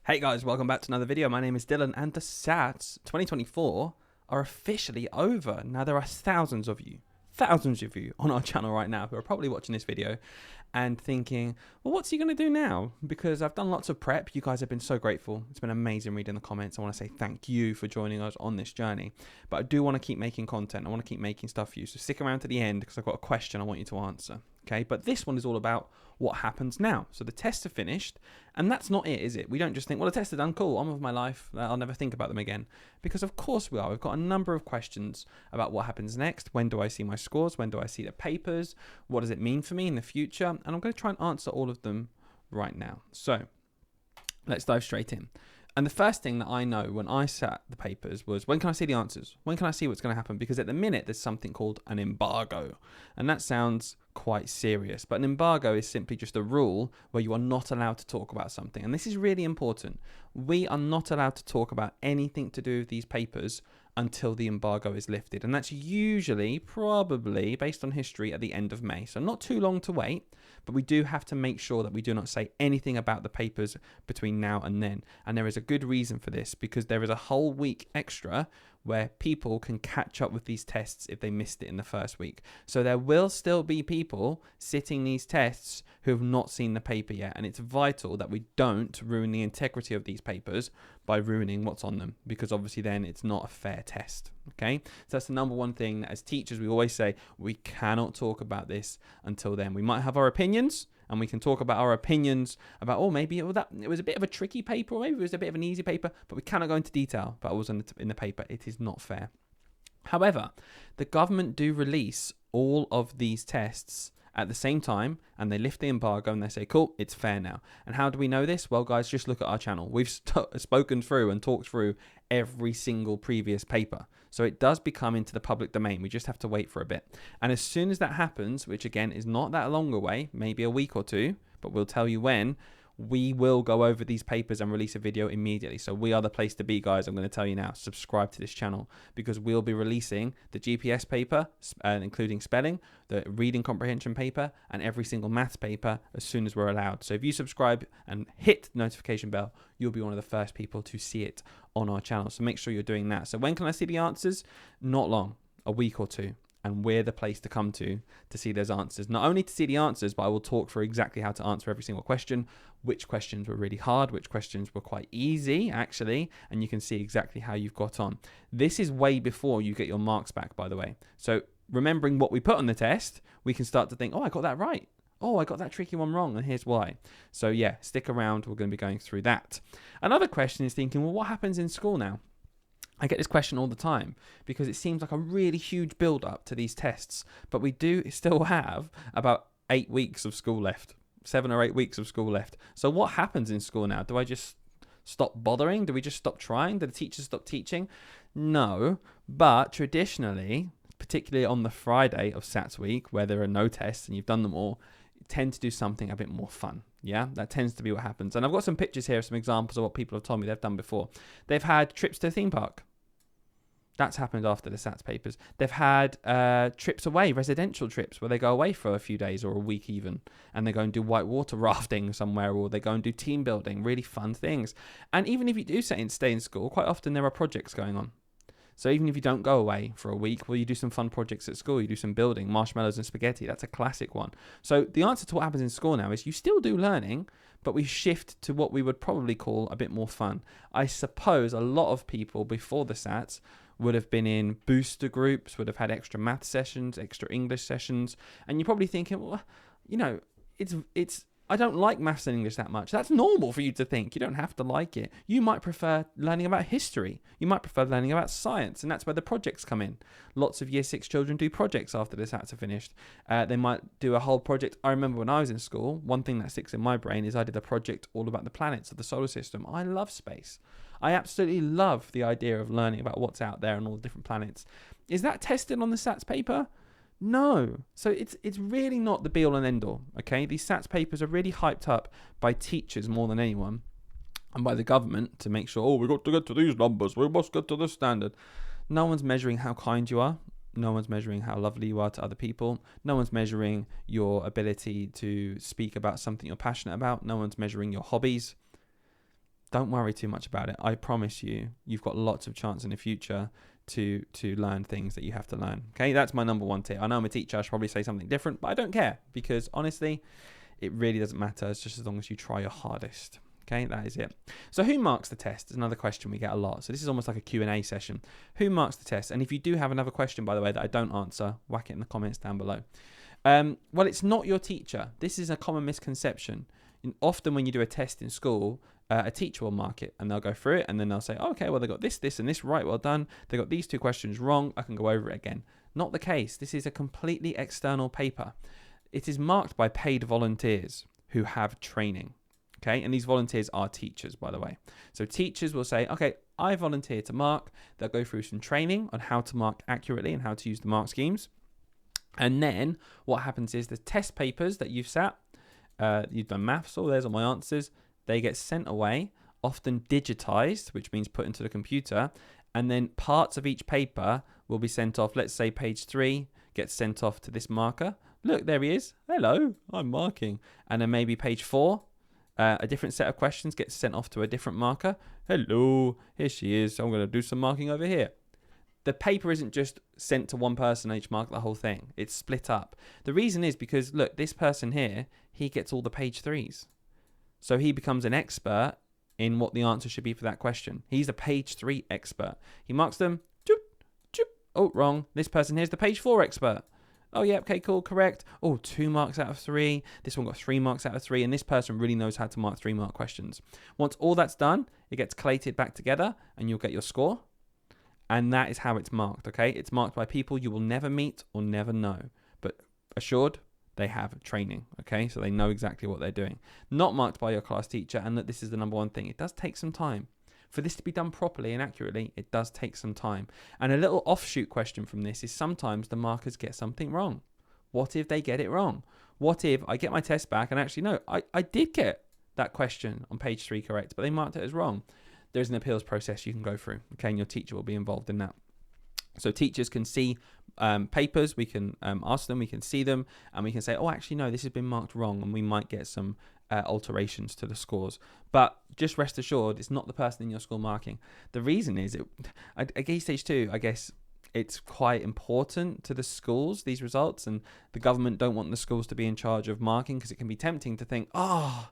Hey guys, welcome back to another video. My name is Dylan and the SATs 2024 are officially over. Now there are thousands of you on our channel right now who are probably watching this video and thinking, well, what's he going to do now? Because I've done lots of prep. You guys have been so grateful. It's been amazing reading the comments. I want to say thank you for joining us on this journey. But I do want to keep making content. I want to keep making stuff for you. So stick around to the end because I've got a question I want you to answer. Okay, but this one is all about what happens now. So the tests are finished, and that's not it, is it? We don't just think, well, the tests are done, cool, on with my life, I'll never think about them again. Because of course we are. We've got a number of questions about what happens next. When do I see my scores? When do I see the papers? What does it mean for me in the future? And I'm going to try and answer all of them right now. So let's dive straight in. And the first thing that I know when I sat the papers was, when can I see the answers? When can I see what's going to happen? Because at the minute, there's something called an embargo. And that sounds quite serious. But an embargo is simply just a rule where you are not allowed to talk about something. And this is really important. We are not allowed to talk about anything to do with these papers until the embargo is lifted. And that's usually, probably, based on history, at the end of May. So not too long to wait. But we do have to make sure that we do not say anything about the papers between now and then. And there is a good reason for this, because there is a whole week extra where people can catch up with these tests if they missed it in the first week. So there will still be people sitting these tests who have not seen the paper yet. And it's vital that we don't ruin the integrity of these papers by ruining what's on them, because obviously then it's not a fair test. Okay, so that's the number one thing that as teachers we always say, we cannot talk about this until then. We might have our opinions, and we can talk about our opinions about, oh, maybe it was a bit of a tricky paper, or maybe it was a bit of an easy paper, but we cannot go into detail about what was in the paper. It is not fair. However, the government do release all of these tests at the same time, and they lift the embargo and they say, cool, it's fair now. And how do we know this? Well, guys, just look at our channel. We've spoken through and talked through every single previous paper. So it does become into the public domain. We just have to wait for a bit. And as soon as that happens, which again is not that long away, maybe a week or two, but we'll tell you when, we will go over these papers and release a video immediately. So we are the place to be, guys. I'm going to tell you now, subscribe to this channel, because we'll be releasing the GPS paper, including spelling, the reading comprehension paper, and every single maths paper as soon as we're allowed. So if you subscribe and hit the notification bell, you'll be one of the first people to see it on our channel. So make sure you're doing that. So when can I see the answers? Not long, a week or two. And we're the place to come to see those answers. Not only to see the answers, but I will talk for exactly how to answer every single question, which questions were really hard, which questions were quite easy, actually, and you can see exactly how you've got on. This is way before you get your marks back, by the way. So remembering what we put on the test, we can start to think, oh, I got that right. Oh, I got that tricky one wrong, and here's why. So yeah, stick around. We're going to be going through that. Another question is thinking, well, what happens in school now? I get this question all the time because it seems like a really huge build up to these tests, but we do still have about 8 weeks of school left, 7 or 8 weeks of school left. So what happens in school now? Do I just stop bothering? Do we just stop trying? Do the teachers stop teaching? No, but traditionally, particularly on the Friday of SATs week where there are no tests and you've done them all, you tend to do something a bit more fun. Yeah, that tends to be what happens. And I've got some pictures here, some examples of what people have told me they've done before. They've had trips to a theme park. That's happened after the SATs papers. They've had trips away, residential trips, where they go away for a few days or a week even, and they go and do whitewater rafting somewhere, or they go and do team building, really fun things. And even if you do stay in school, quite often there are projects going on. So even if you don't go away for a week, well, you do some fun projects at school. You do some building, marshmallows and spaghetti. That's a classic one. So the answer to what happens in school now is you still do learning, but we shift to what we would probably call a bit more fun. I suppose a lot of people before the SATs would have been in booster groups, would have had extra math sessions, extra English sessions. And you're probably thinking, well, you know, I don't like maths and English that much. That's normal for you to think. You don't have to like it. You might prefer learning about history. You might prefer learning about science, and that's where the projects come in. Lots of Year 6 children do projects after the SATs are finished. They might do a whole project. I remember when I was in school, one thing that sticks in my brain is I did a project all about the planets of the solar system. I love space. I absolutely love the idea of learning about what's out there and all the different planets. Is that tested on the SATs paper? No. So it's really not the be-all and end-all, okay? These SATs papers are really hyped up by teachers more than anyone, and by the government to make sure, oh, we've got to get to these numbers, we must get to this standard. No one's measuring how kind you are. No one's measuring how lovely you are to other people. No one's measuring your ability to speak about something you're passionate about. No one's measuring your hobbies. don't worry too much about it. I promise you, you've got lots of chance in the future to learn things that you have to learn. Okay, that's my number one tip. I know I'm a teacher, I should probably say something different, but I don't care, because honestly, it really doesn't matter. It's just as long as you try your hardest. Okay, that is it. So who marks the test is another question we get a lot. So this is almost like a Q&A session. Who marks the test? And if you do have another question, by the way, that I don't answer, whack it in the comments down below. Well, it's not your teacher. This is a common misconception. And often when you do a test in school, a teacher will mark it and they'll go through it and then they'll say, oh, okay, well, they got this, and this right, well done. They got these 2 questions wrong. I can go over it again. Not the case. This is a completely external paper. It is marked by paid volunteers who have training. Okay, and these volunteers are teachers, by the way. So teachers will say, okay, I volunteer to mark. They'll go through some training on how to mark accurately and how to use the mark schemes. And then what happens is the test papers that you've sat, you've done maths, there's all my answers. They get sent away, often digitized, which means put into the computer. And then parts of each paper will be sent off. Let's say page 3 gets sent off to this marker. Look, there he is. Hello, I'm marking. And then maybe page 4, a different set of questions gets sent off to a different marker. Hello, here she is. I'm going to do some marking over here. The paper isn't just sent to one person, each mark the whole thing. It's split up. The reason is because, look, this person here, he gets all the page 3s. So he becomes an expert in what the answer should be for that question. He's a page 3 expert. He marks them. Choop, choop. Oh, wrong. This person here's the page 4 expert. Oh, yeah, okay, cool, correct. Oh, 2 marks out of 3. This one got 3 marks out of 3. And this person really knows how to mark 3-mark questions. Once all that's done, it gets collated back together and you'll get your score. And that is how it's marked, okay? It's marked by people you will never meet or never know. But assured, they have training, okay? So they know exactly what they're doing. Not marked by your class teacher, and that this is the number one thing. It does take some time. For this to be done properly and accurately, it does take some time. And a little offshoot question from this is sometimes the markers get something wrong. What if they get it wrong? What if I get my test back and actually, no, I did get that question on page 3 correct, but they marked it as wrong. There's an appeals process you can go through, okay? And your teacher will be involved in that. So teachers can see papers, we can ask them, we can see them, and we can say, oh, actually, no, this has been marked wrong, and we might get some alterations to the scores. But just rest assured, it's not the person in your school marking. The reason is, at Key Stage 2, I guess it's quite important to the schools, these results, and the government don't want the schools to be in charge of marking because it can be tempting to think, oh,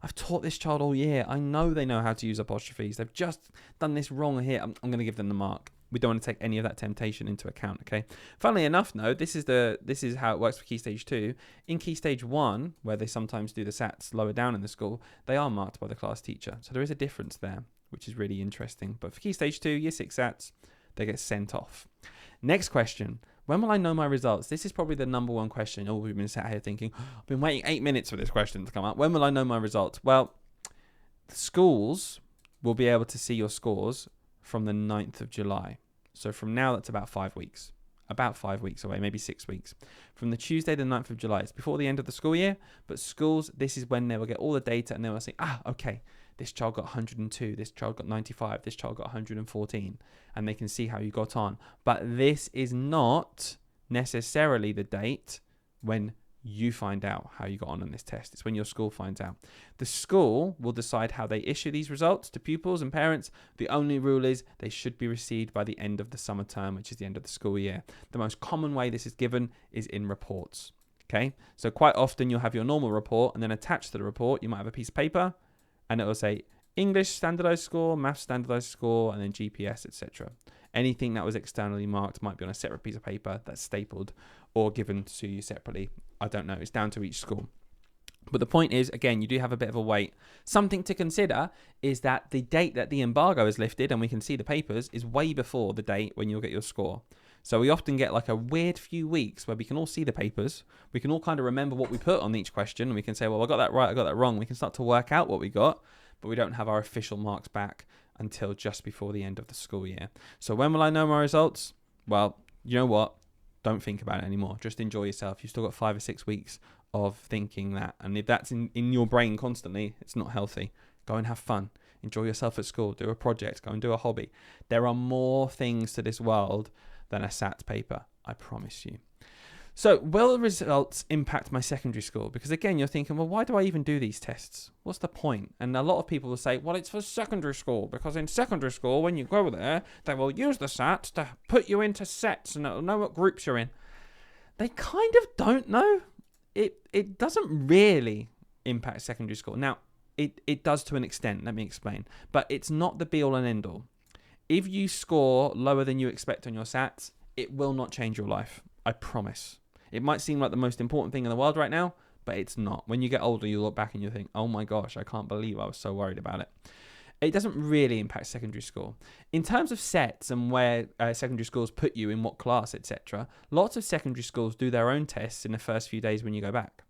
I've taught this child all year. I know they know how to use apostrophes. They've just done this wrong here. I'm going to give them the mark. We don't want to take any of that temptation into account, okay? Funnily enough, no, this is how it works for Key Stage 2. In Key Stage 1, where they sometimes do the SATs lower down in the school, they are marked by the class teacher. So there is a difference there, which is really interesting. But for Key Stage 2, Year 6 SATs, they get sent off. Next question. When will I know my results? This is probably the number one question. Oh, we've been sat here thinking, I've been waiting 8 minutes for this question to come up. When will I know my results? Well, the schools will be able to see your scores from the 9th of July. So from now, that's about 5 weeks. About 5 weeks away, maybe 6 weeks. From the Tuesday, the 9th of July. It's before the end of the school year, but schools, this is when they will get all the data and they will say, okay, this child got 102, this child got 95, this child got 114, and they can see how you got on. But this is not necessarily the date when you find out how you got on this test. It's when your school finds out. The school will decide how they issue these results to pupils and parents. The only rule is they should be received by the end of the summer term, which is the end of the school year. The most common way this is given is in reports. Okay, so quite often you'll have your normal report, and then attached to the report you might have a piece of paper and it will say English standardized score, maths standardized score, and then GPS, etc. Anything that was externally marked might be on a separate piece of paper that's stapled or given to you separately. I don't know. It's down to each school. But the point is, again, you do have a bit of a wait. Something to consider is that the date that the embargo is lifted and we can see the papers is way before the date when you'll get your score. So we often get like a weird few weeks where we can all see the papers. We can all kind of remember what we put on each question. And we can say, well, I got that right, I got that wrong. We can start to work out what we got, but we don't have our official marks back until just before the end of the school year. So when will I know my results? Well, you know what? Don't think about it anymore. Just enjoy yourself. You've still got 5 or 6 weeks of thinking that. And if that's in your brain constantly, it's not healthy. Go and have fun. Enjoy yourself at school. Do a project. Go and do a hobby. There are more things to this world than a SAT paper. I promise you. So will the results impact my secondary school? Because again, you're thinking, well, why do I even do these tests? What's the point? And a lot of people will say, well, it's for secondary school, because in secondary school, when you go there, they will use the SATs to put you into sets and it'll know what groups you're in. They kind of don't know. It doesn't really impact secondary school. Now, it does to an extent, let me explain. But it's not the be all and end all. If you score lower than you expect on your SATs, it will not change your life. I promise. It might seem like the most important thing in the world right now, but it's not. When you get older, you look back and you think, oh my gosh, I can't believe I was so worried about it. It doesn't really impact secondary school. In terms of sets and where secondary schools put you in what class, etc., lots of secondary schools do their own tests in the first few days when you go back.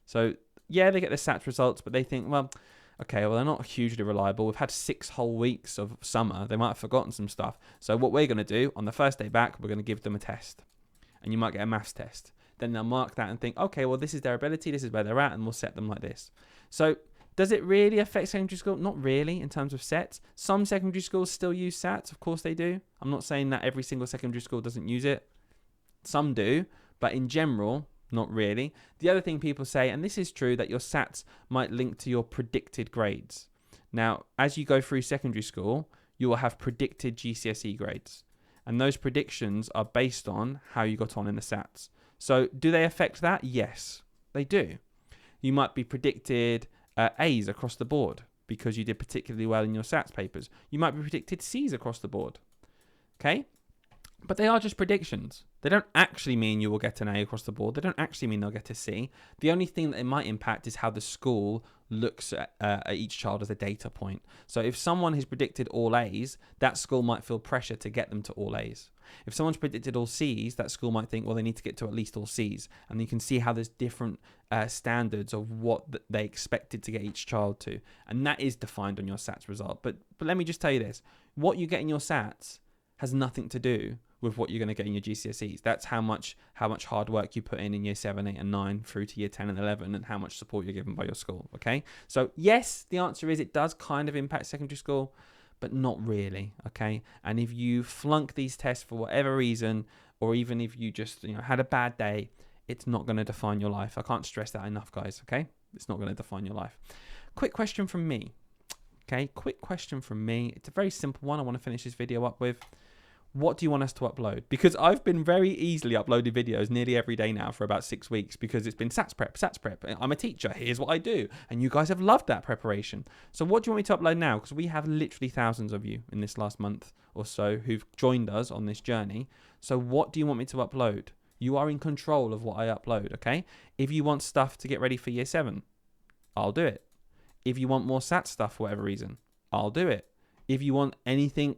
So, yeah, they get the SATs results, but they think, well, okay, well, they're not hugely reliable. We've had 6 whole weeks of summer. They might have forgotten some stuff. So what we're going to do, on the first day back, we're going to give them a test. And you might get a maths test. Then they'll mark that and think, okay, well, this is their ability, this is where they're at, and we'll set them like this. So does it really affect secondary school? Not really in terms of sets. Some secondary schools still use SATs. Of course they do. I'm not saying that every single secondary school doesn't use it. Some do, but in general, not really. The other thing people say, and this is true, that your SATs might link to your predicted grades. Now, as you go through secondary school, you will have predicted GCSE grades. And those predictions are based on how you got on in the SATs. So do they affect that? Yes, they do. You might be predicted A's across the board because you did particularly well in your SATs papers. You might be predicted C's across the board. Okay? But they are just predictions. They don't actually mean you will get an A across the board. They don't actually mean they'll get a C. The only thing that it might impact is how the school looks at each child as a data point. So if someone has predicted all A's, that school might feel pressure to get them to all A's. If someone's predicted all C's, that school might think, well, they need to get to at least all C's. And you can see how there's different standards of what they expected to get each child to. And that is defined on your SATs result. But let me just tell you this. What you get in your SATs has nothing to do with what you're going to get in your GCSEs. That's how much hard work you put in year 7, 8 and 9 through to year 10 and 11 and how much support you're given by your school, okay? So yes, the answer is it does kind of impact secondary school, but not really, okay? And if you flunk these tests for whatever reason, or even if you just had a bad day, it's not going to define your life. I can't stress that enough, guys, okay? It's not going to define your life. Quick question from me, okay? Quick question from me. It's a very simple one I want to finish this video up with. What do you want us to upload? Because I've been very easily uploading videos nearly every day now for about 6 weeks because it's been SATs prep. I'm a teacher. Here's what I do. And you guys have loved that preparation. So what do you want me to upload now? Because we have literally thousands of you in this last month or so who've joined us on this journey. So what do you want me to upload? You are in control of what I upload, okay? If you want stuff to get ready for year 7, I'll do it. If you want more SAT stuff for whatever reason, I'll do it. If you want anything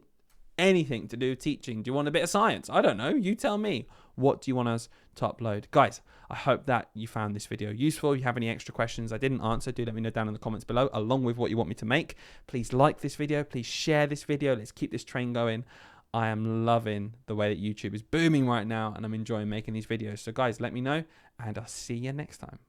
to do with teaching, do you want a bit of science? I don't know, you tell me. What do you want us to upload? Guys, I hope that you found this video useful. If you have any extra questions I didn't answer, do let me know down in the comments below, along with what you want me to make. Please like this video, please share this video. Let's keep this train going. I am loving the way that YouTube is booming right now and I'm enjoying making these videos. So guys, let me know and I'll see you next time.